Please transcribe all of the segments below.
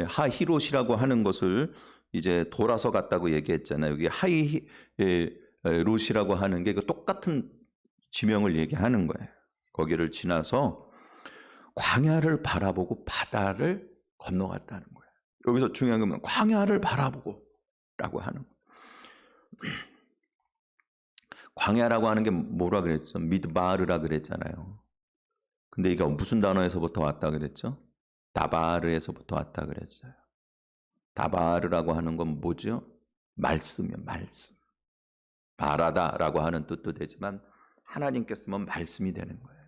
하히롯이라고 하는 것을 이제 돌아서 갔다고 얘기했잖아요. 여기 하히롯이라고 하는 게 똑같은 지명을 얘기하는 거예요. 거기를 지나서 광야를 바라보고 바다를 건너갔다는 거예요. 여기서 중요한 건 광야를 바라보고 라고 하는 거예요. 광야라고 하는 게 뭐라 그랬죠? 미드바르라 그랬잖아요. 근데 이거 무슨 단어에서부터 왔다 그랬죠? 다바르에서부터 왔다 그랬어요. 다바르라고 하는 건 뭐죠? 말씀이요, 말씀. 바라다라고 하는 뜻도 되지만 하나님께서 쓰면 말씀이 되는 거예요.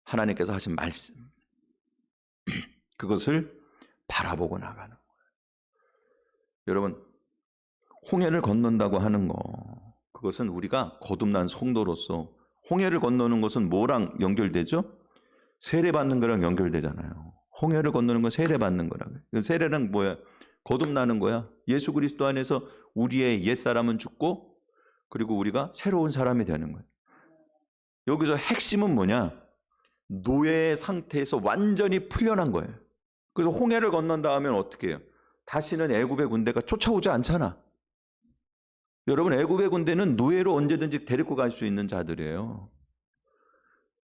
하나님께서 하신 말씀. 그것을 바라보고 나가는 거예요. 여러분, 홍해를 건넌다고 하는 거, 그것은 우리가 거듭난 성도로서 홍해를 건너는 것은 뭐랑 연결되죠? 세례받는 거랑 연결되잖아요. 홍해를 건너는 건 세례받는 거라고요. 세례는 뭐야? 거듭나는 거야. 예수 그리스도 안에서 우리의 옛사람은 죽고 그리고 우리가 새로운 사람이 되는 거예요. 여기서 핵심은 뭐냐? 노예의 상태에서 완전히 풀려난 거예요. 그래서 홍해를 건넌다 하면 어떻게 해요? 다시는 애굽의 군대가 쫓아오지 않잖아. 여러분, 애굽의 군대는 노예로 언제든지 데리고 갈 수 있는 자들이에요.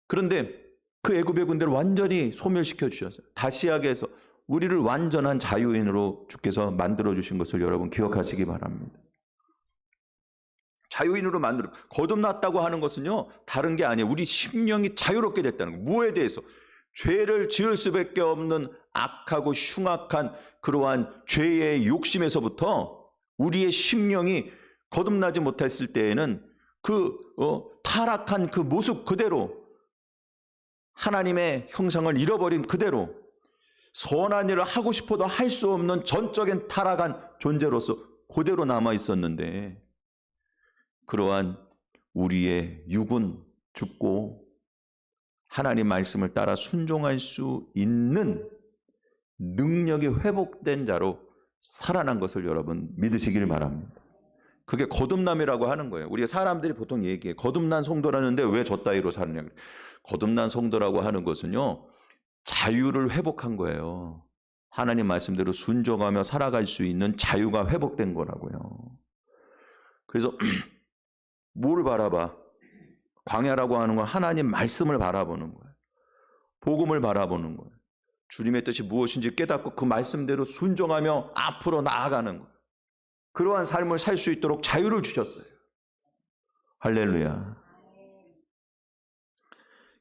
그런데 그 애굽의 군대를 완전히 소멸시켜 주셨어요. 다시아게에서 우리를 완전한 자유인으로 주께서 만들어 주신 것을 여러분 기억하시기 바랍니다. 자유인으로 거듭났다고 하는 것은요, 다른 게 아니에요. 우리 심령이 자유롭게 됐다는 거예요. 뭐에 대해서? 죄를 지을 수밖에 없는 악하고 흉악한 그러한 죄의 욕심에서부터 우리의 심령이 거듭나지 못했을 때에는 타락한 그 모습 그대로, 하나님의 형상을 잃어버린 그대로 선한 일을 하고 싶어도 할 수 없는 전적인 타락한 존재로서 그대로 남아 있었는데, 그러한 우리의 육은 죽고 하나님 말씀을 따라 순종할 수 있는 능력이 회복된 자로 살아난 것을 여러분 믿으시길 바랍니다. 그게 거듭남이라고 하는 거예요. 우리가 사람들이 보통 얘기해. 거듭난 성도라는데 왜 저 따위로 사느냐. 거듭난 성도라고 하는 것은요, 자유를 회복한 거예요. 하나님 말씀대로 순종하며 살아갈 수 있는 자유가 회복된 거라고요. 그래서 뭘 바라봐? 광야라고 하는 건 하나님 말씀을 바라보는 거예요. 복음을 바라보는 거예요. 주님의 뜻이 무엇인지 깨닫고 그 말씀대로 순종하며 앞으로 나아가는 거예요. 그러한 삶을 살 수 있도록 자유를 주셨어요. 할렐루야.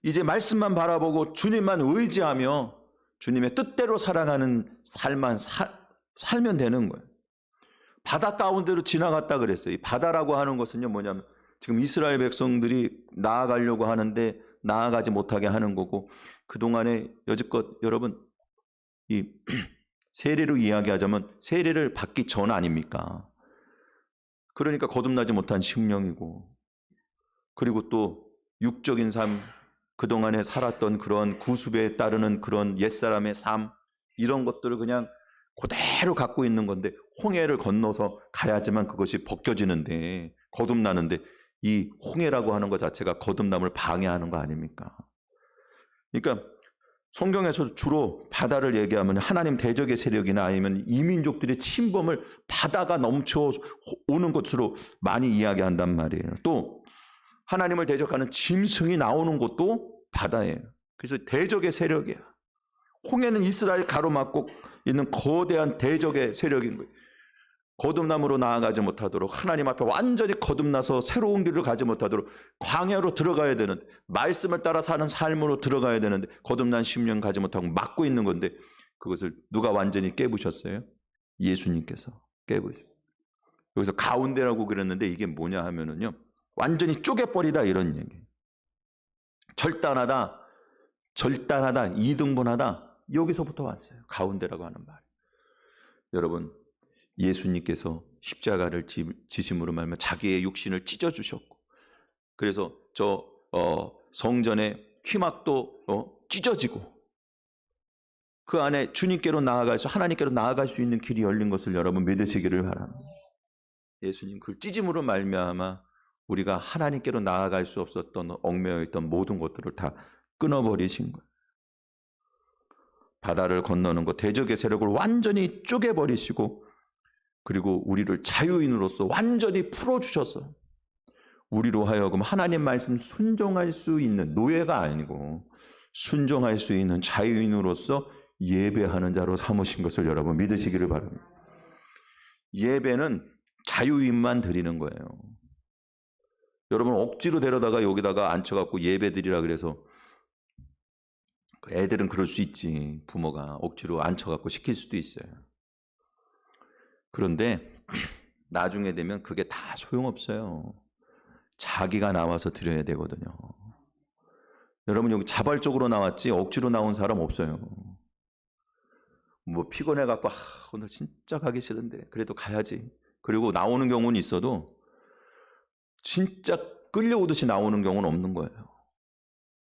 이제 말씀만 바라보고 주님만 의지하며 주님의 뜻대로 살아가는 삶만 살면 되는 거예요. 바다 가운데로 지나갔다 그랬어요. 이 바다라고 하는 것은요, 뭐냐면 지금 이스라엘 백성들이 나아가려고 하는데 나아가지 못하게 하는 거고, 그동안에 여지껏 여러분 이 세례로 이야기하자면 세례를 받기 전 아닙니까? 그러니까 거듭나지 못한 심령이고, 그리고 또 육적인 삶, 그동안에 살았던 그런 구습에 따르는 그런 옛사람의 삶, 이런 것들을 그냥 그대로 갖고 있는 건데, 홍해를 건너서 가야지만 그것이 벗겨지는데, 거듭나는데, 이 홍해라고 하는 것 자체가 거듭남을 방해하는 거 아닙니까? 그러니까 성경에서 주로 바다를 얘기하면 하나님 대적의 세력이나 아니면 이민족들의 침범을 바다가 넘쳐오는 것으로 많이 이야기한단 말이에요. 또 하나님을 대적하는 짐승이 나오는 곳도 바다예요. 그래서 대적의 세력이야. 홍해는 이스라엘 가로막고 있는 거대한 대적의 세력인 거예요. 거듭남으로 나아가지 못하도록, 하나님 앞에 완전히 거듭나서 새로운 길을 가지 못하도록 광야로 들어가야 되는데, 말씀을 따라 사는 삶으로 들어가야 되는데 거듭난 심령 가지 못하고 막고 있는 건데, 그것을 누가 완전히 깨부셨어요? 예수님께서 깨부셨어요. 여기서 가운데라고 그랬는데 이게 뭐냐 하면은요, 완전히 쪼개버리다 이런 얘기예요. 절단하다, 이등분하다, 여기서부터 왔어요. 가운데라고 하는 말. 여러분, 예수님께서 십자가를 지심으로 말하면 자기의 육신을 찢어주셨고, 그래서 성전의 휘막도 찢어지고, 그 안에 주님께로 나아가서 하나님께로 나아갈 수 있는 길이 열린 것을 여러분 믿으시기를 바랍니다. 예수님 그 찢음으로 말미암아 우리가 하나님께로 나아갈 수 없었던 얽매여 있던 모든 것들을 다 끊어버리신 거예요. 바다를 건너는 것, 대적의 세력을 완전히 쪼개버리시고, 그리고 우리를 자유인으로서 완전히 풀어주셔서 우리로 하여금 하나님 말씀 순종할 수 있는, 노예가 아니고 순종할 수 있는 자유인으로서 예배하는 자로 삼으신 것을 여러분 믿으시기를 바랍니다. 예배는 자유인만 드리는 거예요. 여러분 억지로 데려다가 여기다가 앉혀갖고 예배 드리라 그래서, 애들은 그럴 수 있지. 부모가 억지로 앉혀갖고 시킬 수도 있어요. 그런데 나중에 되면 그게 다 소용없어요. 자기가 나와서 드려야 되거든요. 여러분 여기 자발적으로 나왔지 억지로 나온 사람 없어요. 뭐 피곤해갖고 오늘 진짜 가기 싫은데 그래도 가야지. 그리고 나오는 경우는 있어도 진짜 끌려오듯이 나오는 경우는 없는 거예요.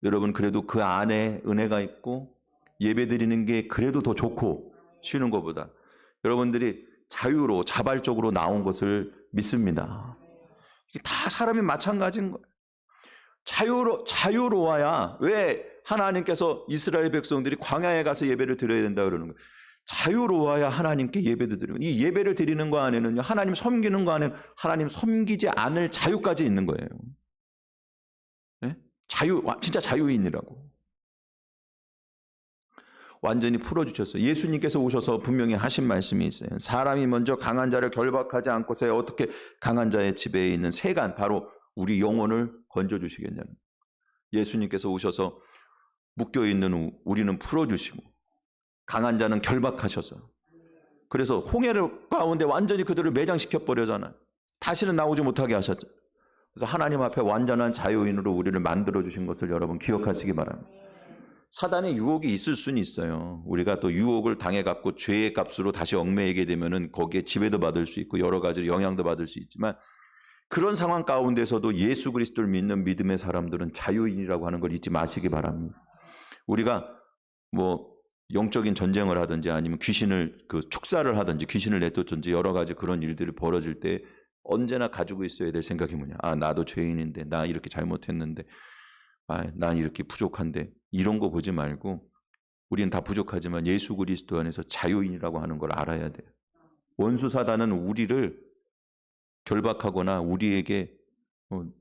여러분 그래도 그 안에 은혜가 있고 예배 드리는 게 그래도 더 좋고, 쉬는 것보다 여러분들이 자유로 자발적으로 나온 것을 믿습니다. 이게 다 사람이 마찬가지인 거예요. 자유로워야, 왜 하나님께서 이스라엘 백성들이 광야에 가서 예배를 드려야 된다 그러는 거예요. 자유로워야 하나님께 예배도 드리는 거예요. 이 예배를 드리는 거 안에는요, 하나님 섬기는 거 안에는 하나님 섬기지 않을 자유까지 있는 거예요. 네? 진짜 자유인이라고. 완전히 풀어주셨어요. 예수님께서 오셔서 분명히 하신 말씀이 있어요. 사람이 먼저 강한 자를 결박하지 않고서야 어떻게 강한 자의 지배에 있는 세간, 바로 우리 영혼을 건져주시겠냐는. 예수님께서 오셔서 묶여있는 우리는 풀어주시고, 강한 자는 결박하셔서, 그래서 홍해를 가운데 완전히 그들을 매장시켜 버려잖아요. 다시는 나오지 못하게 하셨죠. 그래서 하나님 앞에 완전한 자유인으로 우리를 만들어주신 것을 여러분 기억하시기 바랍니다. 사단의 유혹이 있을 수는 있어요. 우리가 또 유혹을 당해갖고 죄의 값으로 다시 얽매이게 되면은 거기에 지배도 받을 수 있고 여러 가지 영향도 받을 수 있지만, 그런 상황 가운데서도 예수 그리스도를 믿는 믿음의 사람들은 자유인이라고 하는 걸 잊지 마시기 바랍니다. 우리가 뭐 영적인 전쟁을 하든지 아니면 귀신을 축사를 하든지 귀신을 내쫓든지 여러 가지 그런 일들이 벌어질 때 언제나 가지고 있어야 될 생각이 뭐냐. 나도 죄인인데, 나 이렇게 잘못했는데, 난 이렇게 부족한데, 이런 거 보지 말고 우리는 다 부족하지만 예수 그리스도 안에서 자유인이라고 하는 걸 알아야 돼요. 원수 사단은 우리를 결박하거나 우리에게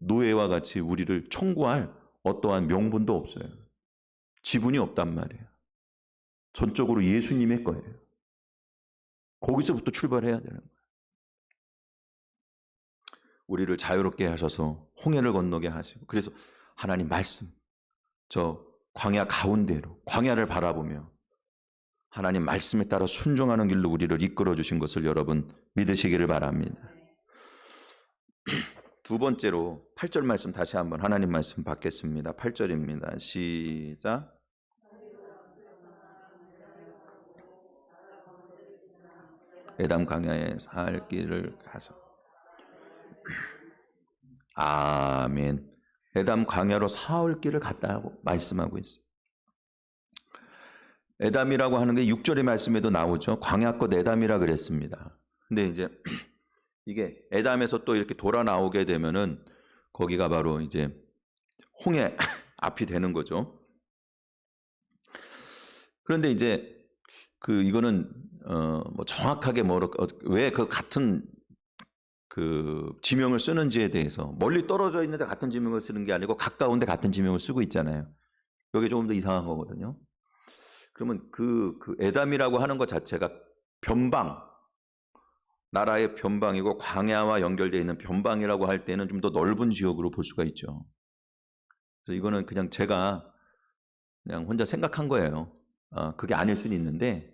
노예와 같이 우리를 청구할 어떠한 명분도 없어요. 지분이 없단 말이에요. 전적으로 예수님의 거예요. 거기서부터 출발해야 되는 거예요. 우리를 자유롭게 하셔서 홍해를 건너게 하시고, 그래서 하나님 말씀, 저 광야 가운데로, 광야를 바라보며 하나님 말씀에 따라 순종하는 길로 우리를 이끌어 주신 것을 여러분 믿으시기를 바랍니다. 두 번째로 8절 말씀 다시 한번 하나님 말씀 받겠습니다. 8절입니다. 시작. 에담 광야에 사흘 길을 가서. 아멘. 에담 광야로 사흘 길을 갔다고 말씀하고 있어요. 에담이라고 하는 게 6절의 말씀에도 나오죠. 광야꽃 에담이라 그랬습니다. 근데 이제 이게 에담에서 또 이렇게 돌아 나오게 되면은 거기가 바로 이제 홍해 앞이 되는 거죠. 그런데 이제 이거는 뭐 정확하게 왜 그 같은 지명을 쓰는지에 대해서, 멀리 떨어져 있는데 같은 지명을 쓰는 게 아니고 가까운데 같은 지명을 쓰고 있잖아요. 여기 조금 더 이상한 거거든요. 그러면 에담이라고 하는 것 자체가 변방, 나라의 변방이고 광야와 연결되어 있는 변방이라고 할 때는 좀 더 넓은 지역으로 볼 수가 있죠. 그래서 이거는 그냥 제가 그냥 혼자 생각한 거예요. 그게 아닐 수는 있는데,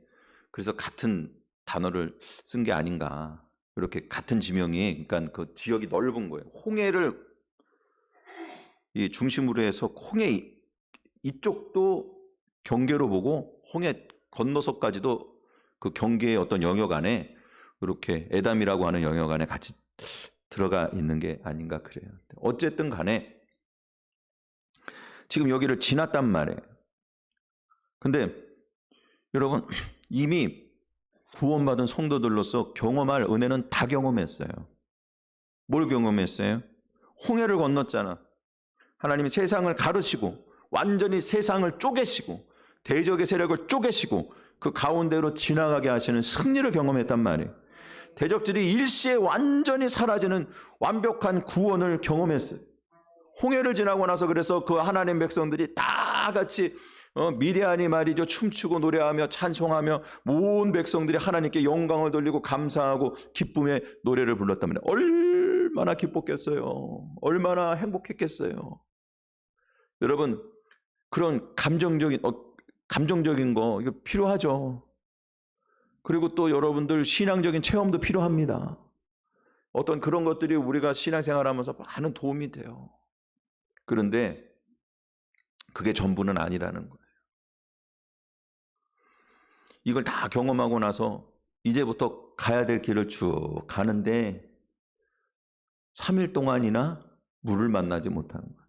그래서 같은 단어를 쓴 게 아닌가. 이렇게 같은 지명이, 그러니까 그 지역이 넓은 거예요. 홍해를 이 중심으로 해서 홍해 이쪽도 경계로 보고 홍해 건너서까지도 그 경계의 어떤 영역 안에 이렇게 에담이라고 하는 영역 안에 같이 들어가 있는 게 아닌가 그래요. 어쨌든 간에 지금 여기를 지났단 말이에요. 근데 여러분 이미 구원받은 성도들로서 경험할 은혜는 다 경험했어요. 뭘 경험했어요? 홍해를 건넜잖아. 하나님이 세상을 가르시고 완전히 세상을 쪼개시고 대적의 세력을 쪼개시고 그 가운데로 지나가게 하시는 승리를 경험했단 말이에요. 대적들이 일시에 완전히 사라지는 완벽한 구원을 경험했어요. 홍해를 지나고 나서 그래서 그 하나님 백성들이 다 같이 미디안이 말이죠, 춤추고 노래하며 찬송하며 온 백성들이 하나님께 영광을 돌리고 감사하고 기쁨의 노래를 불렀단 말이에요. 얼마나 기뻤겠어요. 얼마나 행복했겠어요. 여러분, 그런 감정적인 거 이거 필요하죠. 그리고 또 여러분들 신앙적인 체험도 필요합니다. 어떤 그런 것들이 우리가 신앙생활하면서 많은 도움이 돼요. 그런데 그게 전부는 아니라는 거예요. 이걸 다 경험하고 나서 이제부터 가야 될 길을 쭉 가는데 3일 동안이나 물을 만나지 못하는 거예요.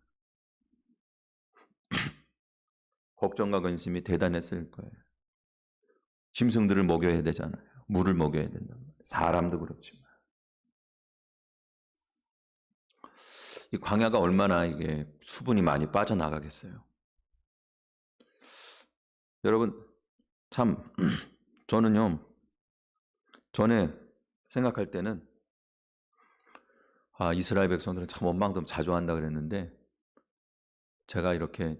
걱정과 근심이 대단했을 거예요. 짐승들을 먹여야 되잖아요. 물을 먹여야 된단 말이에요. 사람도 그렇지만. 이 광야가 얼마나 이게 수분이 많이 빠져나가겠어요. 여러분, 참 저는요, 전에 생각할 때는 이스라엘 백성들은 참 원망도 자주 한다 그랬는데 제가 이렇게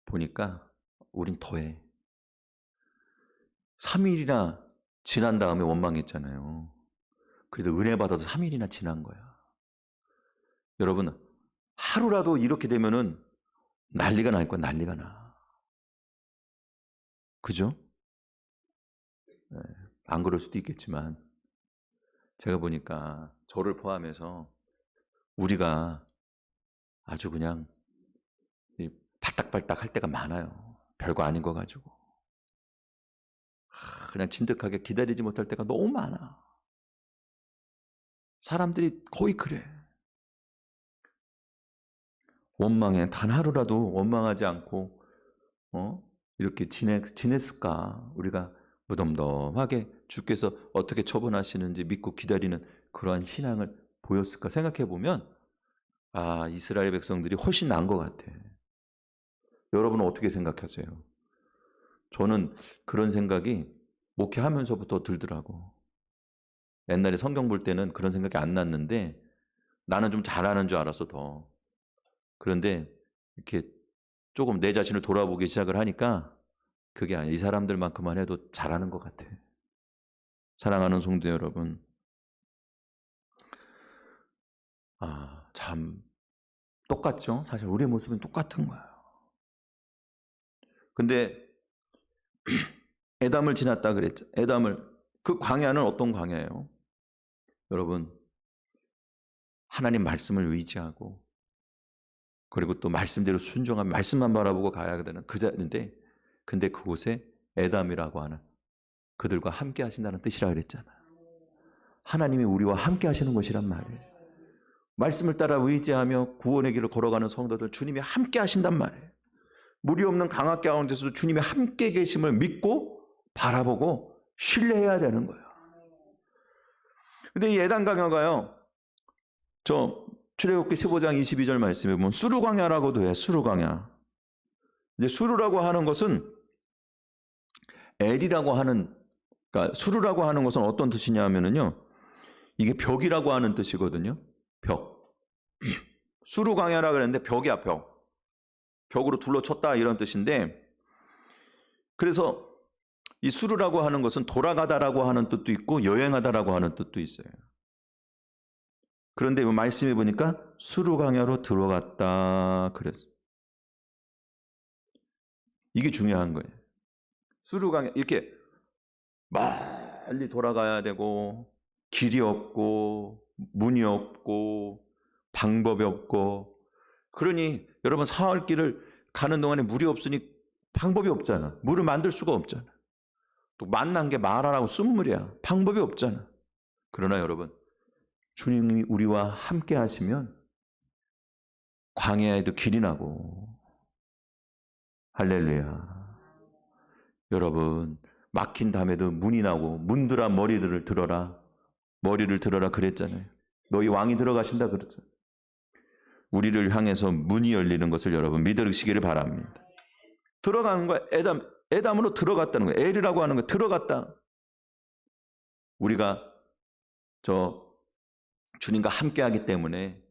보니까 우린 더해. 3일이나 지난 다음에 원망했잖아요. 그래도 은혜 받아서 3일이나 지난 거야. 여러분, 하루라도 이렇게 되면은 난리가 날 거야. 난리가 나. 그죠? 네, 안 그럴 수도 있겠지만 제가 보니까 저를 포함해서 우리가 아주 그냥 발딱발딱 할 때가 많아요. 별거 아닌 거 가지고. 그냥 진득하게 기다리지 못할 때가 너무 많아. 사람들이 거의 그래. 원망해. 단 하루라도 원망하지 않고 이렇게 지냈을까? 우리가 무덤덤하게 주께서 어떻게 처분하시는지 믿고 기다리는 그러한 신앙을 보였을까 생각해 보면 이스라엘 백성들이 훨씬 나은 것 같아. 여러분은 어떻게 생각하세요? 저는 그런 생각이 목회하면서부터 들더라고. 옛날에 성경 볼 때는 그런 생각이 안 났는데 나는 좀 잘하는 줄 알았어 더. 그런데 이렇게 조금 내 자신을 돌아보기 시작을 하니까 그게 아니야. 이 사람들만큼만 해도 잘하는 것 같아. 사랑하는 성도 여러분, 참 똑같죠? 사실 우리의 모습은 똑같은 거예요. 근데 에담을 지났다 그랬죠. 그 광야는 어떤 광야예요? 여러분, 하나님 말씀을 의지하고 그리고 또 말씀대로 순종하면 말씀만 바라보고 가야 되는 그 자리인데, 근데 그곳에 에담이라고 하는 그들과 함께 하신다는 뜻이라 그랬잖아요. 하나님이 우리와 함께 하시는 것이란 말이에요. 말씀을 따라 의지하며 구원의 길을 걸어가는 성도들 주님이 함께 하신단 말이에요. 물이 없는 강화 가운데서도 주님이 함께 계심을 믿고 바라보고 신뢰해야 되는 거예요. 근데 이 에단 광야가요, 저 출애굽기 15장 22절 말씀에 보면 수르 광야라고도 해. 수르 광야. 이제 수르라고 하는 것은 엘이라고 하는, 그러니까 수르라고 하는 것은 어떤 뜻이냐면요, 이게 벽이라고 하는 뜻이거든요. 벽. 수르 광야라 그랬는데 벽이야, 벽. 벽으로 둘러쳤다 이런 뜻인데, 그래서 이 수르라고 하는 것은 돌아가다라고 하는 뜻도 있고 여행하다라고 하는 뜻도 있어요. 그런데 이 말씀해 보니까 수르 광야로 들어갔다 그랬어요. 이게 중요한 거예요. 수르 광야, 이렇게 멀리 돌아가야 되고 길이 없고 문이 없고 방법이 없고, 그러니 여러분 사흘 길을 가는 동안에 물이 없으니 방법이 없잖아. 물을 만들 수가 없잖아. 또 만난 게 말하라고 쓴물이야. 방법이 없잖아. 그러나 여러분, 주님이 우리와 함께 하시면 광야에도 길이 나고, 할렐루야. 여러분, 막힌 담에도 문이 나고, 문들아 머리를 들어라 그랬잖아요. 너희 왕이 들어가신다 그랬죠. 우리를 향해서 문이 열리는 것을 여러분 믿으시기를 바랍니다. 들어가는 거야. 에담으로 들어갔다는 거야. 엘이라고 하는 거야. 들어갔다. 우리가 주님과 함께하기 때문에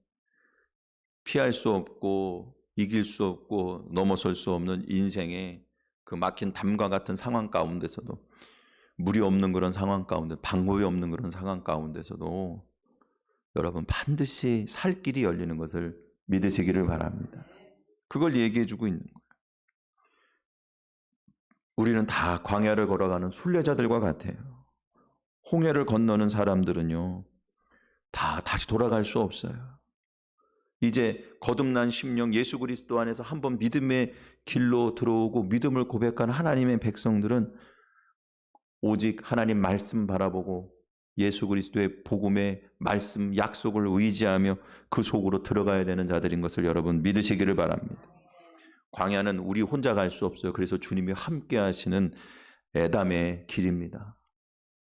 피할 수 없고 이길 수 없고 넘어설 수 없는 인생의 그 막힌 담과 같은 상황 가운데서도, 물이 없는 그런 상황 가운데, 방법이 없는 그런 상황 가운데서도 여러분 반드시 살 길이 열리는 것을 믿으시기를 바랍니다. 그걸 얘기해 주고 있는 거예요. 우리는 다 광야를 걸어가는 순례자들과 같아요. 홍해를 건너는 사람들은요, 다 다시 돌아갈 수 없어요. 이제 거듭난 심령 예수 그리스도 안에서 한번 믿음의 길로 들어오고 믿음을 고백한 하나님의 백성들은 오직 하나님 말씀 바라보고 예수 그리스도의 복음의 말씀 약속을 의지하며 그 속으로 들어가야 되는 자들인 것을 여러분 믿으시기를 바랍니다. 광야는 우리 혼자 갈 수 없어요. 그래서 주님이 함께 하시는 에담의 길입니다.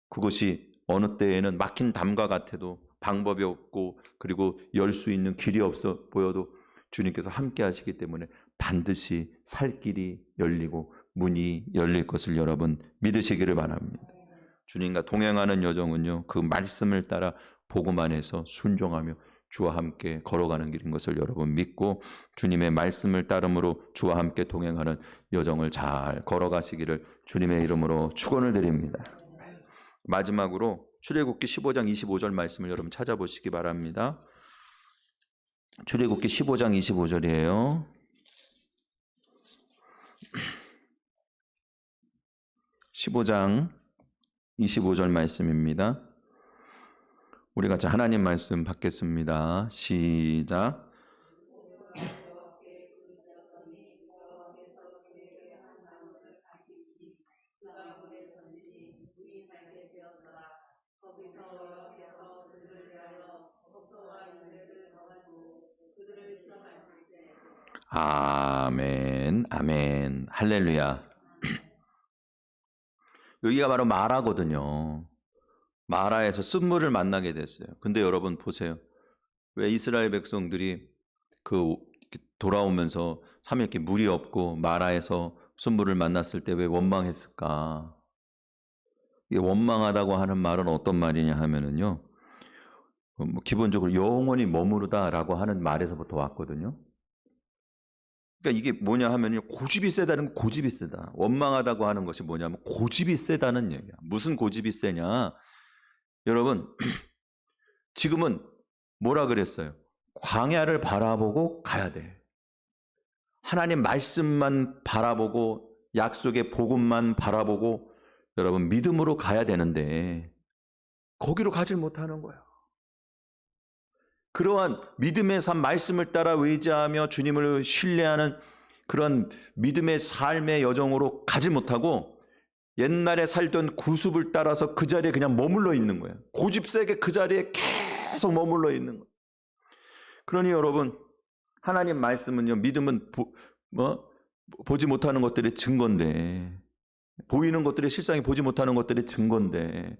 그것이 어느 때에는 막힌 담과 같아도 방법이 없고 그리고 열 수 있는 길이 없어 보여도 주님께서 함께 하시기 때문에 반드시 살 길이 열리고 문이 열릴 것을 여러분 믿으시기를 바랍니다. 주님과 동행하는 여정은요, 그 말씀을 따라 복음 안에서 순종하며 주와 함께 걸어가는 길인 것을 여러분 믿고 주님의 말씀을 따름으로 주와 함께 동행하는 여정을 잘 걸어가시기를 주님의 이름으로 축원을 드립니다. 마지막으로 출애굽기 15장 25절 말씀을 여러분 찾아보시기 바랍니다. 출애굽기 15장 25절이에요. (15장 25절) 말씀입니다. 우리 같이 하나님 말씀 받겠습니다. 시작. 아멘, 아멘, 할렐루야. 여기가 바로 마라거든요. 마라에서 쓴물을 만나게 됐어요. 근데 여러분 보세요. 왜 이스라엘 백성들이 돌아오면서 3일 물이 없고 마라에서 쓴물을 만났을 때 왜 원망했을까? 이게 원망하다고 하는 말은 어떤 말이냐 하면은요, 기본적으로 영원히 머무르다라고 하는 말에서부터 왔거든요. 그러니까 이게 뭐냐 하면요, 고집이 세다는 건 고집이 세다. 원망하다고 하는 것이 뭐냐면 고집이 세다는 얘기야. 무슨 고집이 세냐? 여러분, 지금은 뭐라 그랬어요? 광야를 바라보고 가야 돼. 하나님 말씀만 바라보고 약속의 복음만 바라보고 여러분 믿음으로 가야 되는데 거기로 가질 못하는 거야. 그러한 믿음의 삶, 말씀을 따라 의지하며 주님을 신뢰하는 그런 믿음의 삶의 여정으로 가지 못하고 옛날에 살던 구습을 따라서 그 자리에 그냥 머물러 있는 거예요. 고집세게 그 자리에 계속 머물러 있는 거예요. 그러니 여러분, 하나님 말씀은요, 믿음은 보지 못하는 것들의 증거인데, 보이는 것들이 실상이 보지 못하는 것들의 증거인데,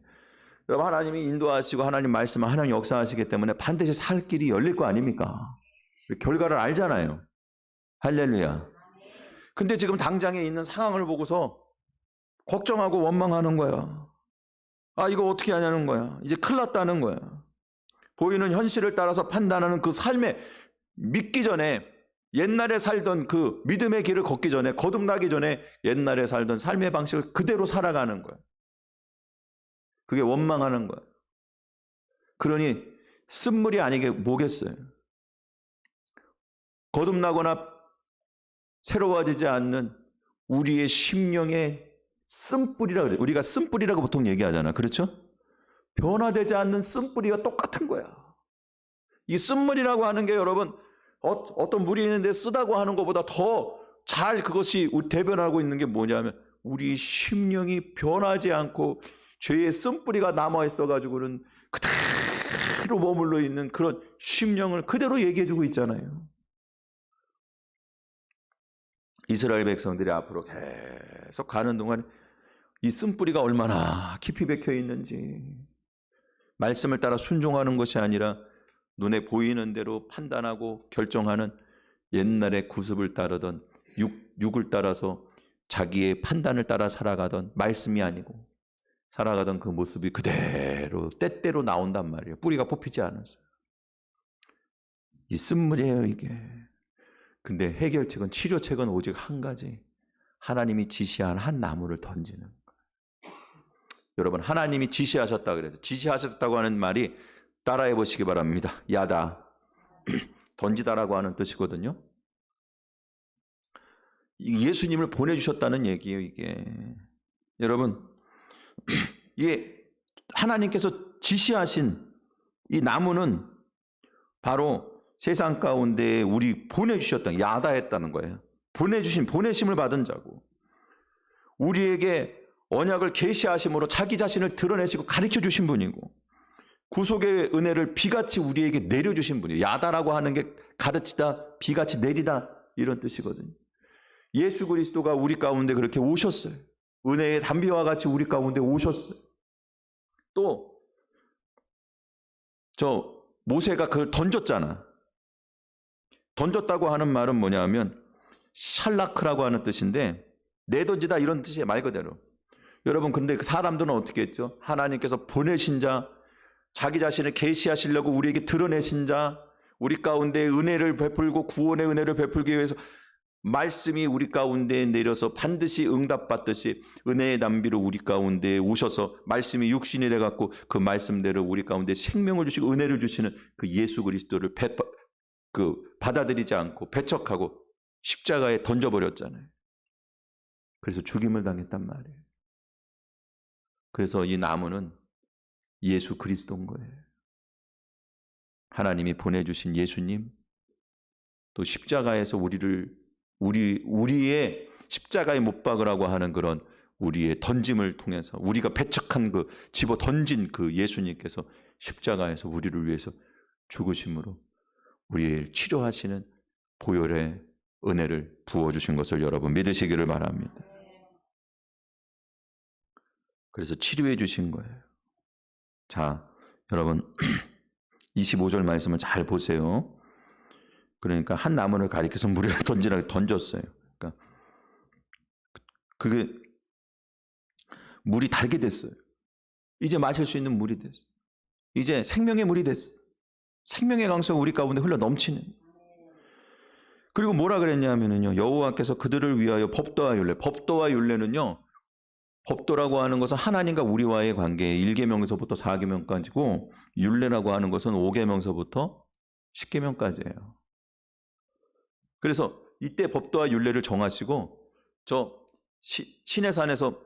여러분 하나님이 인도하시고 하나님 말씀은 하나님 역사하시기 때문에 반드시 살 길이 열릴 거 아닙니까? 결과를 알잖아요. 할렐루야. 근데 지금 당장에 있는 상황을 보고서 걱정하고 원망하는 거야. 아, 이거 어떻게 하냐는 거야. 이제 큰일 났다는 거야. 보이는 현실을 따라서 판단하는 그 삶에 믿기 전에, 옛날에 살던 그 믿음의 길을 걷기 전에, 거듭나기 전에 옛날에 살던 삶의 방식을 그대로 살아가는 거야. 그게 원망하는 거야. 그러니 쓴물이 아니게 뭐겠어요? 거듭나거나 새로워지지 않는 우리의 심령의 쓴뿌리라고 그래요. 우리가 쓴뿌리라고 보통 얘기하잖아. 그렇죠? 변화되지 않는 쓴뿌리가 똑같은 거야. 이 쓴물이라고 하는 게 여러분, 어떤 물이 있는데 쓰다고 하는 것보다 더 잘 그것이 대변하고 있는 게 뭐냐면 우리 심령이 변하지 않고 죄의 쓴뿌리가 남아있어가지고는 그대로 머물러 있는 그런 심령을 그대로 얘기해주고 있잖아요. 이스라엘 백성들이 앞으로 계속 가는 동안 이 쓴뿌리가 얼마나 깊이 박혀 있는지, 말씀을 따라 순종하는 것이 아니라 눈에 보이는 대로 판단하고 결정하는 옛날의 구습을 따르던 육을 따라서 자기의 판단을 따라 살아가던, 말씀이 아니고 살아가던 그 모습이 그대로 때때로 나온단 말이에요. 뿌리가 뽑히지 않았어요. 이 쓴물이에요, 이게. 근데 해결책은, 치료책은 오직 한 가지. 하나님이 지시한 한 나무를 던지는 거예요. 여러분, 하나님이 지시하셨다 그래서, 지시하셨다고 하는 말이 따라해 보시기 바랍니다. 야다, 던지다라고 하는 뜻이거든요. 예수님을 보내주셨다는 얘기예요, 이게. 여러분, 이게 하나님께서 지시하신 이 나무는 바로 세상 가운데 우리 보내주셨다, 야다했다는 거예요. 보내심을 받은 자고, 우리에게 언약을 계시하심으로 자기 자신을 드러내시고 가르쳐 주신 분이고, 구속의 은혜를 비같이 우리에게 내려주신 분이에요. 야다라고 하는 게 가르치다, 비같이 내리다, 이런 뜻이거든요. 예수 그리스도가 우리 가운데 그렇게 오셨어요. 은혜의 담비와 같이 우리 가운데 오셨어요. 또 모세가 그걸 던졌잖아. 던졌다고 하는 말은 뭐냐면 샬라크라고 하는 뜻인데, 내던지다, 이런 뜻이에요, 말 그대로. 여러분, 근데 그 사람들은 어떻게 했죠? 하나님께서 보내신 자, 자기 자신을 계시하시려고 우리에게 드러내신 자, 우리 가운데 은혜를 베풀고 구원의 은혜를 베풀기 위해서 말씀이 우리 가운데 내려서 반드시 응답받듯이 은혜의 담비로 우리 가운데 오셔서 말씀이 육신이 돼갖고 그 말씀대로 우리 가운데 생명을 주시고 은혜를 주시는 그 예수 그리스도를 받아들이지 않고 배척하고 십자가에 던져버렸잖아요. 그래서 죽임을 당했단 말이에요. 그래서 이 나무는 예수 그리스도인 거예요. 하나님이 보내주신 예수님, 또 십자가에서 우리의 십자가에 못 박으라고 하는 그런 우리의 던짐을 통해서, 우리가 배척한 그 집어 던진 그 예수님께서 십자가에서 우리를 위해서 죽으심으로 우리를 치료하시는 보혈의 은혜를 부어주신 것을 여러분 믿으시기를 바랍니다. 그래서 치료해 주신 거예요. 자, 여러분 25절 말씀을 잘 보세요. 그러니까 한 나무를 가리켜서 물에 던졌어요. 그러니까 그게 물이 달게 됐어요. 이제 마실 수 있는 물이 됐어요. 이제 생명의 물이 됐어요. 생명의 강수가 우리 가운데 흘러 넘치는. 그리고 뭐라 그랬냐면요, 여호와께서 그들을 위하여 법도와 율례. 법도와 율례는요, 법도라고 하는 것은 하나님과 우리와의 관계, 1계명에서부터 4계명까지고, 율례라고 하는 것은 5계명서부터 10계명까지예요. 그래서 이때 법도와 율례를 정하시고, 시내산에서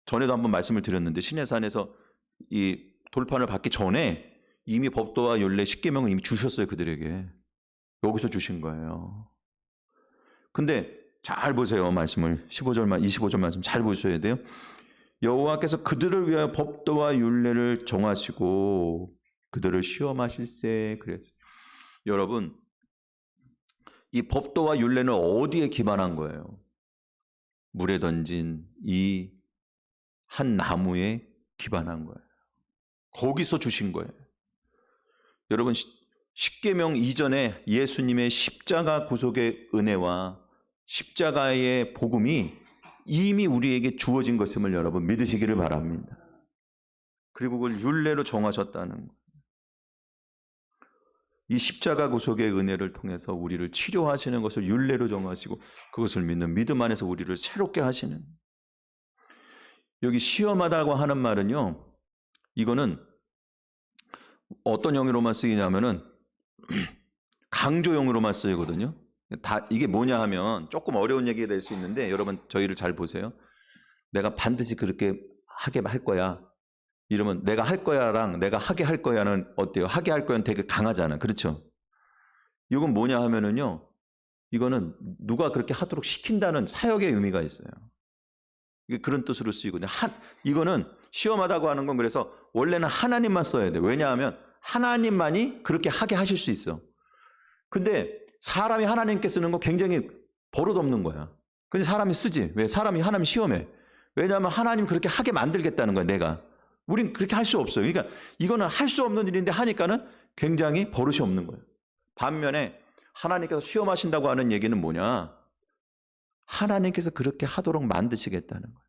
전에도 한번 말씀을 드렸는데, 시내산에서 이 돌판을 받기 전에 이미 법도와 율례 10계명을 이미 주셨어요, 그들에게. 여기서 주신 거예요. 근데 잘 보세요, 말씀을. 25절 말씀 잘 보셔야 돼요. 여호와께서 그들을 위하여 법도와 율례를 정하시고 그들을 시험하실세 그랬어요. 여러분, 이 법도와 율례는 어디에 기반한 거예요? 물에 던진 이 한 나무에 기반한 거예요. 거기서 주신 거예요. 여러분, 십계명 이전에 예수님의 십자가 구속의 은혜와 십자가의 복음이 이미 우리에게 주어진 것임을 여러분 믿으시기를 바랍니다. 그리고 그걸 율례로 정하셨다는 거예요. 이 십자가 구속의 은혜를 통해서 우리를 치료하시는 것을 율례로 정하시고 그것을 믿는 믿음 안에서 우리를 새롭게 하시는. 여기 시험하다고 하는 말은요, 이거는 어떤 형으로만 쓰이냐면은 강조형으로만 쓰이거든요. 이게 뭐냐 하면 조금 어려운 얘기가 될 수 있는데, 여러분 저희를 잘 보세요. 내가 반드시 그렇게 하게 할 거야. 이러면 내가 할 거야랑 내가 하게 할 거야는 어때요? 하게 할 거야는 되게 강하잖아. 그렇죠? 이건 뭐냐 하면은요, 이거는 누가 그렇게 하도록 시킨다는 사역의 의미가 있어요. 이게 그런 뜻으로 쓰이고, 이거는 시험하다고 하는 건 그래서 원래는 하나님만 써야 돼. 왜냐하면 하나님만이 그렇게 하게 하실 수 있어. 근데 사람이 하나님께 쓰는 거 굉장히 버릇없는 거야. 근데 사람이 쓰지. 왜? 사람이 하나님 시험해. 왜냐하면 하나님 그렇게 하게 만들겠다는 거야, 내가. 우린 그렇게 할 수 없어요. 그러니까 이거는 할 수 없는 일인데 하니까는 굉장히 버릇이 없는 거예요. 반면에 하나님께서 시험하신다고 하는 얘기는 뭐냐? 하나님께서 그렇게 하도록 만드시겠다는 거예요.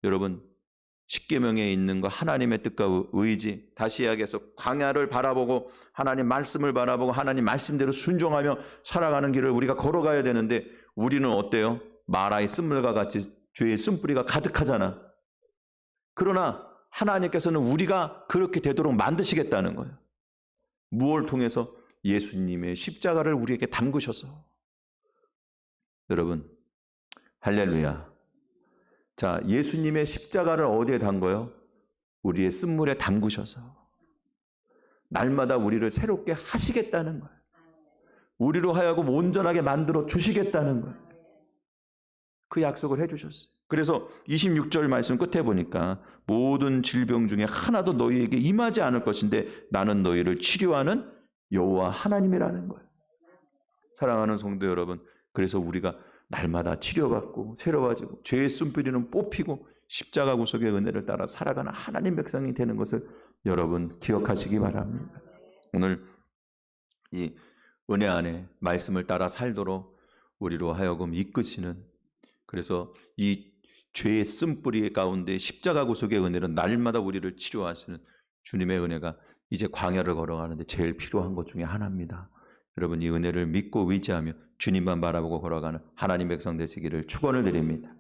여러분, 십계명에 있는 거 하나님의 뜻과 의지, 다시 이야기해서 광야를 바라보고 하나님 말씀을 바라보고 하나님 말씀대로 순종하며 살아가는 길을 우리가 걸어가야 되는데 우리는 어때요? 마라의 쓴물과 같이 죄의 쓴뿌리가 가득하잖아. 그러나 하나님께서는 우리가 그렇게 되도록 만드시겠다는 거예요. 무엇을 통해서? 예수님의 십자가를 우리에게 담그셔서. 여러분, 할렐루야. 자, 예수님의 십자가를 어디에 담궈요? 우리의 쓴물에 담그셔서 날마다 우리를 새롭게 하시겠다는 거예요. 우리로 하여금 온전하게 만들어 주시겠다는 거예요. 그 약속을 해주셨어요. 그래서 26절 말씀 끝에 보니까 모든 질병 중에 하나도 너희에게 임하지 않을 것인데 나는 너희를 치료하는 여호와 하나님이라는 거예요. 사랑하는 성도 여러분, 그래서 우리가 날마다 치료받고 새로워지고 죄의 쓴뿌리는 뽑히고 십자가 구속의 은혜를 따라 살아가는 하나님 백성이 되는 것을 여러분 기억하시기 바랍니다. 오늘 이 은혜 안에 말씀을 따라 살도록 우리로 하여금 이끄시는, 그래서 이 죄의 쓴뿌리 가운데 십자가 구속의 은혜는 날마다 우리를 치료하시는 주님의 은혜가 이제 광야를 걸어가는데 제일 필요한 것 중에 하나입니다. 여러분, 이 은혜를 믿고 의지하며 주님만 바라보고 걸어가는 하나님 백성 되시기를 축원을 드립니다.